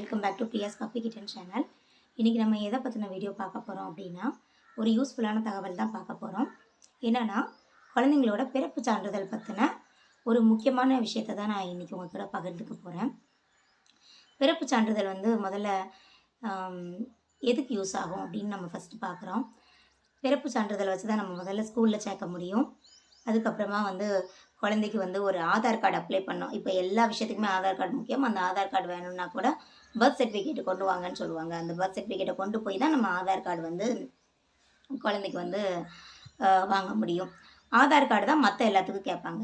Welcome back to Priya's puppy kitten channel. இன்றைக்கி நம்ம எதை பற்றின வீடியோ பார்க்க போகிறோம் அப்படின்னா, ஒரு யூஸ்ஃபுல்லான தகவல் தான் பார்க்க போகிறோம். என்னென்னா, குழந்தைங்களோட பிறப்பு சான்றிதழ் பற்றின ஒரு முக்கியமான விஷயத்தை தான் நான் இன்றைக்கி உங்கள் கூட பகிர்ந்துக்க போகிறேன். பிறப்பு சான்றிதழ் முதல்ல எதுக்கு யூஸ் ஆகும் அப்படின்னு நம்ம ஃபஸ்ட்டு பார்க்குறோம். பிறப்பு சான்றிதழ் வச்சு தான் நம்ம முதல்ல ஸ்கூலில் சேர்க்க முடியும். அதுக்கப்புறமா குழந்தைக்கு ஒரு ஆதார் கார்டு அப்ளை பண்ணோம். இப்போ எல்லா விஷயத்துக்குமே ஆதார் கார்டு முக்கியம். அந்த ஆதார் கார்டு வேணும்னா கூட பர்த் சர்டிஃபிகேட் கொண்டு வாங்கன்னு சொல்லுவாங்க. அந்த பர்த் சர்டிஃபிகேட்டை கொண்டு போய் தான் நம்ம ஆதார் கார்டு குழந்தைக்கு வாங்க முடியும். ஆதார் கார்டு தான் மற்ற எல்லாத்துக்கும் கேட்பாங்க.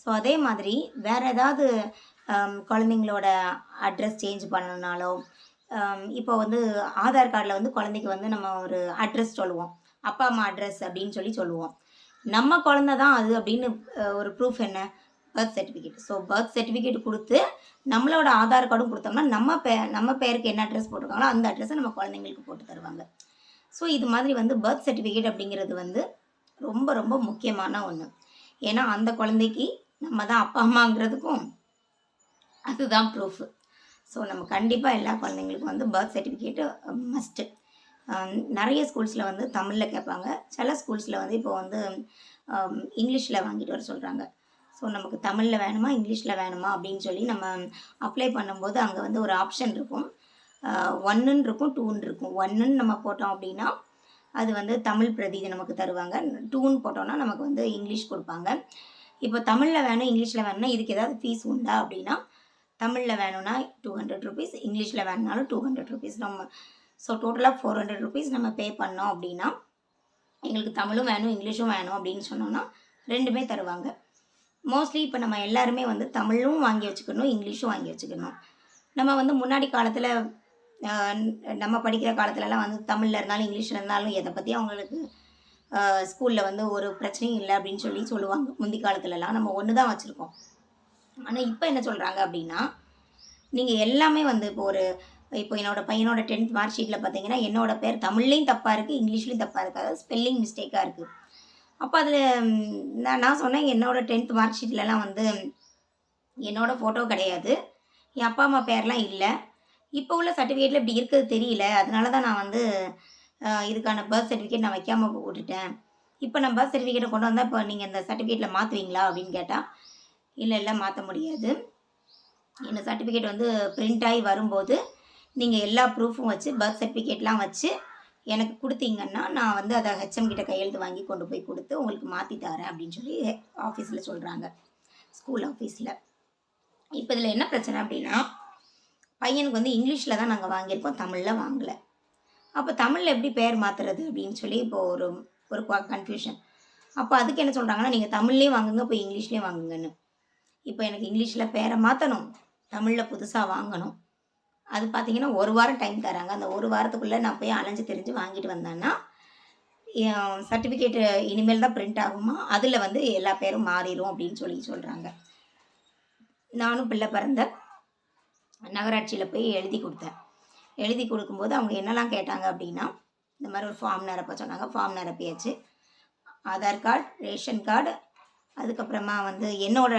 ஸோ அதே மாதிரி வேறு ஏதாவது குழந்தைங்களோட அட்ரஸ் சேஞ்ச் பண்ணணுனாலோ, இப்போ ஆதார் கார்டில் குழந்தைக்கு நம்ம ஒரு அட்ரஸ் சொல்லுவோம். அப்பா அம்மா அட்ரஸ் அப்படின்னு சொல்லுவோம். நம்ம குழந்தை தான் அது அப்படின்னு ஒரு ப்ரூஃப் என்ன? Birth certificate. So birth certificate கொடுத்து நம்மளோட ஆதார் கார்டும் கொடுத்தோம்னா நம்ம பேருக்கு என்ன அட்ரஸ் போட்டிருக்காங்களோ அந்த அட்ரஸை நம்ம குழந்தைங்களுக்கு போட்டு தருவாங்க. ஸோ இது மாதிரி பர்த் சர்டிஃபிகேட் அப்படிங்கிறது ரொம்ப ரொம்ப முக்கியமான ஒன்று. ஏன்னா அந்த குழந்தைக்கு நம்ம தான் அப்பா அம்மாங்கிறதுக்கும் அதுதான் ப்ரூஃபு. ஸோ நம்ம கண்டிப்பாக எல்லா குழந்தைங்களுக்கும் பர்த் சர்டிஃபிகேட்டு மஸ்ட்டு. நிறைய ஸ்கூல்ஸில் தமிழில் கேட்பாங்க. சில ஸ்கூல்ஸில் இப்போ இங்கிலீஷில் வாங்கிட்டு வர சொல்கிறாங்க. ஸோ நமக்கு தமிழில் வேணுமா இங்கிலீஷில் வேணுமா அப்படின்னு சொல்லி நம்ம அப்ளை பண்ணும்போது அங்கே ஒரு ஆப்ஷன் இருக்கும். 1ன்னு இருக்கும், 2ன்னு இருக்கும். 1ன்னு நம்ம போட்டோம் அப்படின்னா அது தமிழ் பிரதி நமக்கு தருவாங்க. 2ன்னு போட்டோம்னா நமக்கு இங்கிலீஷ் கொடுப்பாங்க. இப்போ தமிழில் வேணும் இங்கிலீஷில் வேணும்னா இதுக்கு ஏதாவது ஃபீஸ் உண்டா அப்படின்னா, தமிழில் வேணும்னா 200 ருபீஸ், இங்கிலீஷில் வேணும்னாலும் 200 ருபீஸ். ஸோ டோட்டலாக 400 ருபீஸ் நம்ம பே பண்ணோம் அப்படின்னா, எங்களுக்கு தமிழும் வேணும் இங்கிலீஷும் வேணும் அப்படின்னு சொன்னோம்னா ரெண்டுமே தருவாங்க. மோஸ்ட்லி இப்போ நம்ம எல்லாருமே தமிழும் வாங்கி வச்சுக்கணும், இங்கிலீஷும் வாங்கி வச்சுக்கணும். நம்ம முன்னாடி காலத்தில் நம்ம படிக்கிற காலத்துலலாம் தமிழில் இருந்தாலும் இங்கிலீஷில் இருந்தாலும் எதை பற்றி அவங்களுக்கு ஸ்கூலில் ஒரு பிரச்சனையும் இல்லை அப்படின்னு சொல்லுவாங்க. முந்தி காலத்துலலாம் நம்ம ஒன்று தான் வச்சுருக்கோம். ஆனால் இப்போ என்ன சொல்கிறாங்க அப்படின்னா, நீங்கள் எல்லாமே இப்போ என்னோடய பையனோட 10th மார்க் ஷீட்டில் பார்த்தீங்கன்னா என்னோடய பேர் தமிழ்லேயும் தப்பாக இருக்குது, இங்கிலீஷ்லேயும் தப்பாக இருக்குது. அதாவது ஸ்பெல்லிங் மிஸ்டேக்காக இருக்குது. அப்போ அதில் நான் சொன்னேன், என்னோடய 10th மார்க் ஷீட்லலாம் என்னோடய ஃபோட்டோ கிடையாது, என் அப்பா அம்மா பேர்லாம் இல்லை. இப்போ உள்ள சர்டிஃபிகேட்டில் இப்படி இருக்கிறது தெரியல, அதனால தான் நான் இதுக்கான பர்த் சர்டிஃபிகேட் நான் வைக்காமல் விட்டுட்டேன். இப்போ நான் பர்த் சர்டிஃபிகேட்டை கொண்டு வந்தால் இப்போ நீங்கள் இந்த சர்டிஃபிகேட்டில் மாற்றுவீங்களா அப்படின்னு கேட்டால், இல்லை மாற்ற முடியாது. இந்த சர்டிஃபிகேட் பிரிண்ட் ஆகி வரும்போது நீங்கள் எல்லா ப்ரூஃபும் வச்சு பர்த் சர்டிஃபிகேட்லாம் வச்சு எனக்கு கொடுத்தீங்கன்னா நான் அதை ஹெச்எம் கிட்ட கையெழுத்து வாங்கி கொண்டு போய் கொடுத்து உங்களுக்கு மாற்றி தரேன் அப்படின்னு சொல்லி ஆஃபீஸில் சொல்கிறாங்க, ஸ்கூல் ஆஃபீஸில். இப்போ இதில் என்ன பிரச்சனை அப்படின்னா, பையனுக்கு இங்கிலீஷில் தான் நாங்கள் வாங்கியிருக்கோம், தமிழில் வாங்கலை. அப்போ தமிழில் எப்படி பேர் மாற்றுறது அப்படின்னு சொல்லி இப்போ ஒரு கன்ஃபியூஷன். அப்போ அதுக்கு என்ன சொல்கிறாங்கன்னா, நீங்கள் தமிழ்லேயும் வாங்குங்க, இப்போ இங்கிலீஷ்லேயும் வாங்குங்கன்னு. இப்போ எனக்கு இங்கிலீஷில் பேரை மாற்றணும், தமிழில் புதுசாக வாங்கணும். அது பார்த்திங்கன்னா 1 வாரம் டைம் தராங்க. அந்த 1 வாரத்துக்குள்ளே நான் போய் அலைஞ்சு தெரிஞ்சு வாங்கிட்டு வந்தேன்னா சர்டிஃபிகேட்டு இனிமேல் தான் பிரிண்ட் ஆகுமா, அதில் எல்லா பேரும் மாறிடும் அப்படின்னு சொல்கிறாங்க. நானும் பிள்ளை பிறந்த நகராட்சியில் போய் எழுதி கொடுத்தேன். எழுதி கொடுக்கும்போது அவங்க என்னெல்லாம் கேட்டாங்க அப்படின்னா, இந்த மாதிரி ஒரு ஃபார்ம் நிரப்ப சொன்னாங்க. ஃபார்ம் நிரப்பியாச்சு. ஆதார் கார்டு, ரேஷன் கார்டு, அதுக்கப்புறமா என்னோட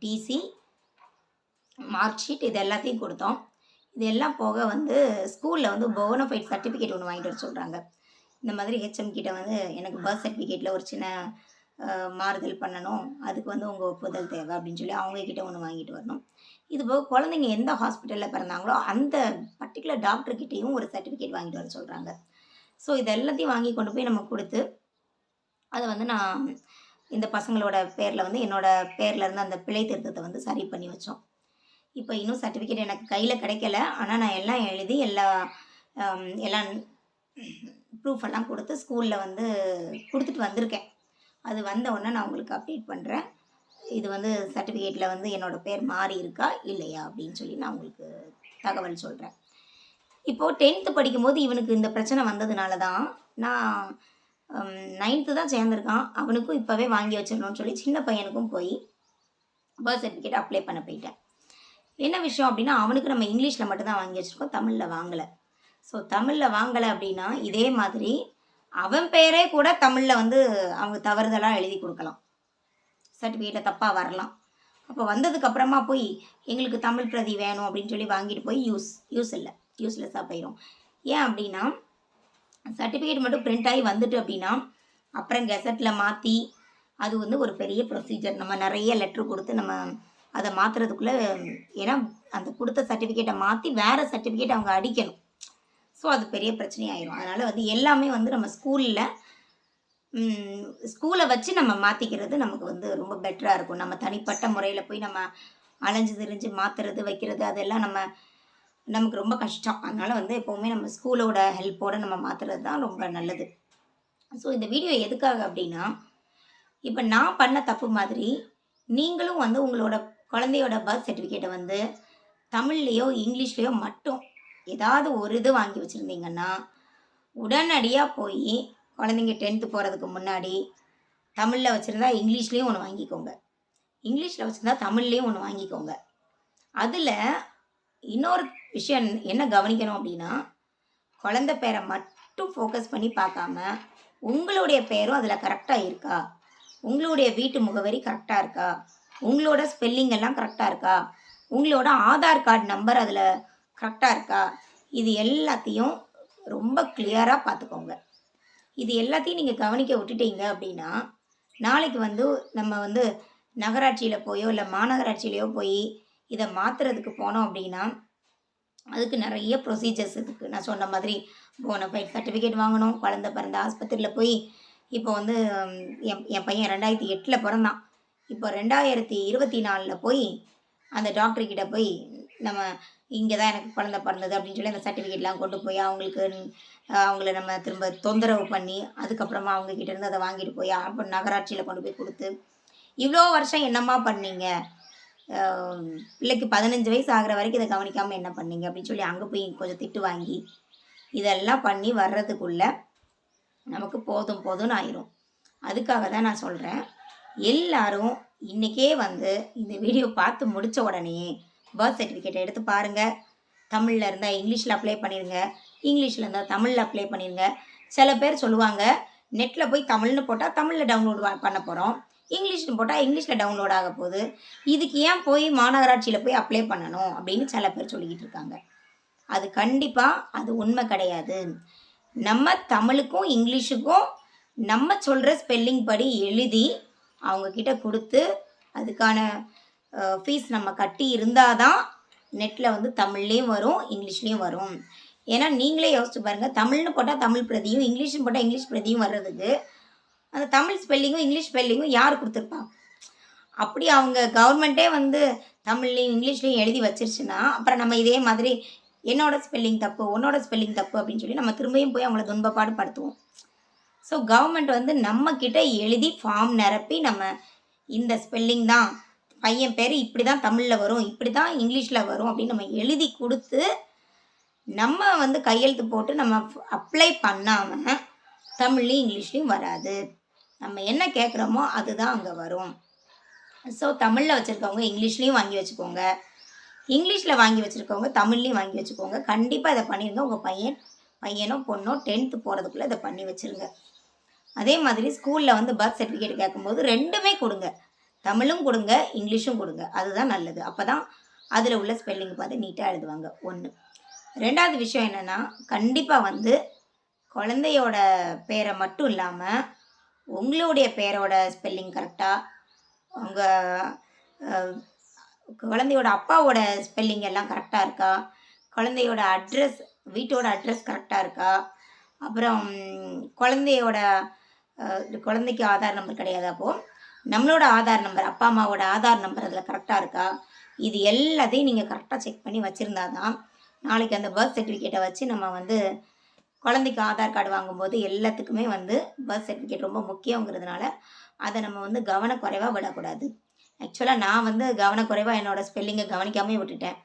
டிசி, மார்க் ஷீட், இது எல்லாத்தையும் கொடுத்தோம். இது எல்லாம் போக ஸ்கூலில் போனஃபைட் சர்டிஃபிகேட் ஒன்று வாங்கிட்டு வர சொல்கிறாங்க. இந்த மாதிரி ஹெச்எம் கிட்ட எனக்கு பர்த் சர்டிஃபிகேட்டில் ஒரு சின்ன மாறுதல் பண்ணணும், அதுக்கு உங்கள் ஒப்புதல் தேவை அப்படின்னு சொல்லி அவங்கக்கிட்ட ஒன்று வாங்கிட்டு வரணும். இது போக குழந்தைங்க எந்த ஹாஸ்பிட்டலில் பிறந்தாங்களோ அந்த பர்டிகுலர் டாக்டர்கிட்டையும் ஒரு சர்டிஃபிகேட் வாங்கிட்டு வர சொல்கிறாங்க. ஸோ இது எல்லாத்தையும் வாங்கி கொண்டு போய் நம்ம கொடுத்து அதை நான் இந்த பசங்களோட பேரில் என்னோடய பேரில் இருந்து அந்த பிழை திருத்தத்தை சரி பண்ணி வச்சோம். இப்போ இன்னும் சர்டிஃபிகேட் எனக்கு கையில் கிடைக்கல. ஆனால் நான் எல்லாம் எழுதி எல்லாம் ப்ரூஃப் எல்லாம் கொடுத்து ஸ்கூலில் கொடுத்துட்டு வந்திருக்கேன். அது வந்த உடனே நான் உங்களுக்கு அப்டேட் பண்ணுறேன். இது சர்டிஃபிகேட்டில் என்னோடய பேர் மாறி இருக்கா இல்லையா அப்படின்னு சொல்லி நான் உங்களுக்கு தகவல் சொல்கிறேன். இப்போது 10th படிக்கும்போது இவனுக்கு இந்த பிரச்சனை வந்ததுனால தான் நான் 9th தான் சேர்ந்துருக்கான், அவனுக்கும் இப்போவே வாங்கி வச்சிடணும்னு சொல்லி சின்ன பையனுக்கும் போய் பர்த் சர்டிஃபிகேட் அப்ளை பண்ண போயிட்டேன். என்ன விஷயம் அப்படின்னா, அவனுக்கு நம்ம இங்கிலீஷில் மட்டும்தான் வாங்கி வச்சுருக்கோம், தமிழில் வாங்கலை. ஸோ தமிழில் வாங்கலை அப்படின்னா இதே மாதிரி அவன் பேரே கூட தமிழில் அவங்க தவறுதலாக எழுதி கொடுக்கலாம், சர்டிஃபிகேட்டில் தப்பாக வரலாம். அப்போ வந்ததுக்கப்புறமா போய் எங்களுக்கு தமிழ் பிரதி வேணும் அப்படின்னு சொல்லி வாங்கிட்டு போய் யூஸ்லெஸ்ஸாக போயிடும். ஏன் அப்படின்னா சர்டிஃபிகேட் மட்டும் பிரிண்ட் ஆகி வந்துட்டு அப்படின்னா அப்புறம் கெசட்டில் மாற்றி அது வந்து ஒரு பெரிய ப்ரொசீஜர். நம்ம நிறைய லெட்ரு கொடுத்து நம்ம அதை மாற்றுறதுக்குள்ளே, ஏன்னா அந்த கொடுத்த சர்டிஃபிகேட்டை மாற்றி வேறு சர்டிஃபிகேட் அவங்க அடிக்கணும். ஸோ அது பெரிய பிரச்சனையாயிரும். அதனால் வந்து எல்லாமே வந்து நம்ம ஸ்கூலை வச்சு நம்ம மாற்றிக்கிறது நமக்கு வந்து ரொம்ப பெட்டராக இருக்கும். நம்ம தனிப்பட்ட முறையில் போய் நம்ம அலைஞ்சு திரிஞ்சு மாற்றுறது வைக்கிறது அதெல்லாம் நமக்கு ரொம்ப கஷ்டம். அதனால் வந்து எப்போவுமே நம்ம ஸ்கூலோட ஹெல்ப்போடு நம்ம மாற்றுறது தான் ரொம்ப நல்லது. ஸோ இந்த வீடியோ எதுக்காக அப்படின்னா, இப்போ நான் பண்ண தப்பு மாதிரி நீங்களும் வந்து உங்களோட குழந்தையோட பர்த் சர்டிஃபிகேட்டை வந்து தமிழ்லேயோ இங்கிலீஷ்லேயோ மட்டும் ஏதாவது ஒரு இது வாங்கி வச்சுருந்தீங்கன்னா உடனடியாக போய் குழந்தைங்க 10th போகிறதுக்கு முன்னாடி தமிழில் வச்சுருந்தா இங்கிலீஷ்லேயும் ஒன்று வாங்கிக்கோங்க, இங்கிலீஷில் வச்சுருந்தா தமிழ்லேயும் ஒன்று வாங்கிக்கோங்க. அதில் இன்னொரு விஷயம் என்ன கவனிக்கணும் அப்படின்னா, குழந்தை பேரை மட்டும் ஃபோக்கஸ் பண்ணி பார்க்காம உங்களுடைய பேரும் அதில் கரெக்டாக இருக்கா, உங்களுடைய வீட்டு முகவரி கரெக்டாக இருக்கா, உங்களோட ஸ்பெல்லிங் எல்லாம் கரெக்டாக இருக்கா, உங்களோட ஆதார் கார்டு நம்பர் அதில் கரெக்டாக இருக்கா, இது எல்லாத்தையும் ரொம்ப கிளியராக பார்த்துக்கோங்க. இது எல்லாத்தையும் நீங்கள் கவனிக்க விட்டுட்டீங்க அப்படின்னா நாளைக்கு வந்து நம்ம வந்து நகராட்சியில் போயோ இல்லை மாநகராட்சியிலையோ போய் இதை மாற்றுறதுக்கு போனோம் அப்படின்னா அதுக்கு நிறைய ப்ரொசீஜர்ஸ் இருக்குது. நான் சொன்ன மாதிரி போனஃபைட் சர்டிஃபிகேட் வாங்கணும், குழந்தை பிறந்த ஆஸ்பத்திரியில் போய் இப்போ வந்து என் பையன் 2008 பிறந்தான். இப்போ 2024 போய் அந்த டாக்டர்கிட்ட போய் நம்ம இங்கே தான் எனக்கு குழந்தை பிறந்தது அப்படின்னு சொல்லி அந்த சர்டிஃபிகேட்லாம் கொண்டு போய் அவங்கள நம்ம திரும்ப தொந்தரவு பண்ணி அதுக்கப்புறமா அவங்கக்கிட்ட இருந்து அதை வாங்கிட்டு போய் அப்போ நகராட்சியில் கொண்டு போய் கொடுத்து இவ்வளோ வருஷம் என்னம்மா பண்ணீங்க, பிள்ளைக்கு 15 வயசு ஆகிற வரைக்கும் இதை கவனிக்காமல் என்ன பண்ணீங்க அப்படின்னு சொல்லி அங்கே போய் கொஞ்சம் திட்டு வாங்கி இதெல்லாம் பண்ணி வர்றதுக்குள்ளே நமக்கு போதும்னு ஆயிரும். அதுக்காக தான் நான் சொல்கிறேன், எல்லாரும் இன்றைக்கே வந்து இந்த வீடியோ பார்த்து முடித்த உடனே பர்த் சர்டிஃபிகேட்டை எடுத்து பாருங்கள். தமிழில் இருந்தால் இங்கிலீஷில் அப்ளை பண்ணிடுங்க, இங்கிலீஷில் இருந்தால் தமிழில் அப்ளை பண்ணிடுங்க. சில பேர் சொல்லுவாங்க நெட்டில் போய் தமிழ்னு போட்டால் தமிழில் டவுன்லோட் பண்ண போகிறோம், இங்கிலீஷ்னு போட்டால் இங்கிலீஷில் டவுன்லோட் ஆக போகுது, இதுக்கு ஏன் போய் மாநகராட்சியில் போய் அப்ளை பண்ணணும் அப்படின்னு சில பேர் சொல்லிக்கிட்டு இருக்காங்க. அது கண்டிப்பாக அது உண்மை கிடையாது. நம்ம தமிழுக்கும் இங்கிலீஷுக்கும் நம்ம சொல்கிற ஸ்பெல்லிங் படி எழுதி அவங்கக்கிட்ட கொடுத்து அதுக்கான ஃபீஸ் நம்ம கட்டி இருந்தால் தான் நெட்டில் வந்து தமிழ்லேயும் வரும் இங்கிலீஷ்லேயும் வரும். ஏன்னா நீங்களே யோசிச்சு பாருங்கள், தமிழ்னு போட்டால் தமிழ் பிரதியும் இங்கிலீஷ்னு போட்டால் இங்கிலீஷ் பிரதியும் வர்றதுக்கு அந்த தமிழ் ஸ்பெல்லிங்கும் இங்கிலீஷ் ஸ்பெல்லிங்கும் யார் கொடுத்துருப்பா? அப்படி அவங்க கவர்மெண்ட்டே வந்து தமிழ்லேயும் இங்கிலீஷ்லேயும் எழுதி வச்சிருச்சுன்னா அப்புறம் நம்ம இதே மாதிரி என்னோட ஸ்பெல்லிங் தப்பு உன்னோட ஸ்பெல்லிங் தப்பு அப்படின்னு சொல்லி நம்ம திரும்பியும் போய் அவங்கள துன்பப்பாடு படுத்துவோம். ஸோ கவர்மெண்ட் வந்து நம்மக்கிட்ட எழுதி ஃபார்ம் நிரப்பி நம்ம இந்த ஸ்பெல்லிங் தான், பையன் பேர் இப்படி தான் தமிழில் வரும் இப்படி தான் இங்கிலீஷில் வரும் அப்படின்னு நம்ம எழுதி கொடுத்து நம்ம வந்து கையெழுத்து போட்டு நம்ம அப்ளை பண்ணாமல் தமிழ்லையும் இங்கிலீஷ்லேயும் வராது. நம்ம என்ன கேட்குறோமோ அதுதான் அங்கே வரும். ஸோ தமிழில் வச்சுருக்கவங்க இங்கிலீஷ்லேயும் வாங்கி வச்சுக்கோங்க, இங்கிலீஷில் வாங்கி வச்சுருக்கவங்க தமிழ்லேயும் வாங்கி வச்சுக்கோங்க. கண்டிப்பாக இதை பண்ணிடுங்க. உங்கள் பையனோ பொண்ணோ 10th போகிறதுக்குள்ளே இதை பண்ணி வச்சுருங்க. அதே மாதிரி ஸ்கூலில் வந்து பர்த் சர்டிஃபிகேட் கேட்கும்போது ரெண்டுமே கொடுங்க, தமிழும் கொடுங்க இங்கிலீஷும் கொடுங்க, அதுதான் நல்லது. அப்போ தான் அதில் உள்ள ஸ்பெல்லிங் பார்த்து நீட்டாக எழுதுவாங்க. ஒன்று. ரெண்டாவது விஷயம் என்னென்னா, கண்டிப்பாக வந்து குழந்தையோட பேரை மட்டும் இல்லாமல் உங்களுடைய பேரோட ஸ்பெல்லிங் கரெக்டாக, உங்கள் குழந்தையோட அப்பாவோட ஸ்பெல்லிங் எல்லாம் கரெக்டாக இருக்கா, குழந்தையோட அட்ரஸ் வீட்டோட அட்ரஸ் கரெக்டாக இருக்கா, அப்புறம் குழந்தைக்கு ஆதார் நம்பர் கிடையாது, அப்போது நம்மளோட ஆதார் நம்பர் அப்பா அம்மாவோட ஆதார் நம்பர் அதில் கரெக்டாக இருக்கா, இது எல்லாத்தையும் நீங்கள் கரெக்டாக செக் பண்ணி வச்சுருந்தா தான் நாளைக்கு அந்த பர்த் சர்டிஃபிகேட்டை வச்சு நம்ம வந்து குழந்தைக்கு ஆதார் கார்டு வாங்கும்போது எல்லாத்துக்குமே வந்து பர்த் சர்டிஃபிகேட் ரொம்ப முக்கியங்கிறதுனால அதை நம்ம வந்து கவனக்குறைவாக விடக்கூடாது. ஆக்சுவலாக நான் வந்து கவனக்குறைவாக என்னோடய ஸ்பெல்லிங்கை கவனிக்காமே விட்டுட்டேன்.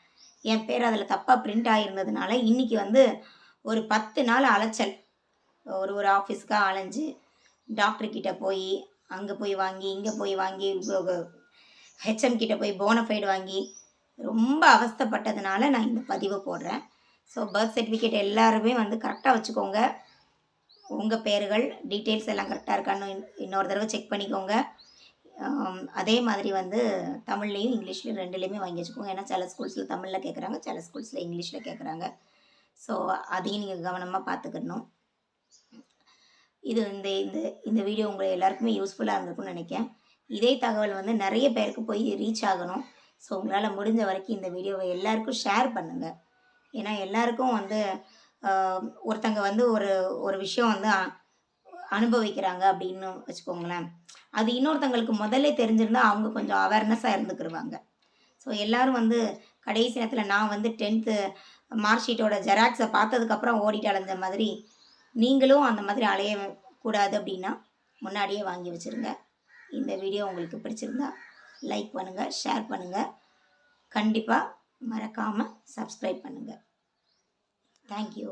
என் பேர் அதில் தப்பாக பிரிண்ட் ஆகியிருந்ததுனால இன்றைக்கி வந்து ஒரு 10 நாள் அலைச்சல், ஒரு ஆஃபீஸ்க்காக அலைஞ்சு டாக்டர்கிட்ட போய் அங்கே போய் வாங்கி இங்கே போய் வாங்கி ஹெச்எம் கிட்ட போய் போனஃபைடு வாங்கி ரொம்ப அவஸ்தைப்பட்டதுனால நான் இந்த பதிவை போடுறேன். ஸோ பர்த் சர்டிஃபிகேட் எல்லாருமே வந்து கரெக்டாக வச்சுக்கோங்க. உங்கள் பேர்கள் டீட்டெயில்ஸ் எல்லாம் கரெக்டாக இருக்கான்னு இன்னொரு தடவை செக் பண்ணிக்கோங்க. அதே மாதிரி வந்து தமிழ்லேயும் இங்கிலீஷ்லேயும் ரெண்டுலேயுமே வாங்கி வச்சுக்கோங்க. ஏன்னா சில ஸ்கூல்ஸில் தமிழில் கேட்குறாங்க, சில ஸ்கூல்ஸில் இங்கிலீஷில் கேட்குறாங்க. ஸோ அதையும் நீங்கள் கவனமாக பார்த்துக்கணும். இது இந்த இந்த இந்த வீடியோ உங்கள் எல்லாருக்குமே யூஸ்ஃபுல்லாக இருந்திருக்கும்னு நினைக்கிறேன். இதே தகவல் வந்து நிறைய பேருக்கு போய் ரீச் ஆகணும். ஸோ உங்களால் முடிஞ்ச வரைக்கும் இந்த வீடியோவை எல்லாருக்கும் ஷேர் பண்ணுங்கள். ஏன்னா எல்லாருக்கும் வந்து ஒருத்தங்க வந்து ஒரு ஒரு விஷயம் வந்து அனுபவிக்கிறாங்க அப்படின்னு வச்சுக்கோங்களேன். அது இன்னொருத்தங்களுக்கு முதல்ல தெரிஞ்சிருந்தால் அவங்க கொஞ்சம் அவேர்னஸாக இருந்துக்கிடுவாங்க. ஸோ எல்லோரும் வந்து கடைசி நேரத்தில் நான் வந்து 10th மார்க் ஷீட்டோட ஜெராக்ஸை பார்த்ததுக்கப்புறம் ஓடிட்டு அலைஞ்ச மாதிரி நீங்களும் அந்த மாதிரி அலையக்கூடாது அப்படின்னா முன்னாடியே வாங்கி வச்சுருங்க. இந்த வீடியோ உங்களுக்கு பிடிச்சிருந்தா லைக் பண்ணுங்கள், ஷேர் பண்ணுங்கள், கண்டிப்பாக மறக்காமல் சப்ஸ்கிரைப் பண்ணுங்கள். தேங்க்யூ.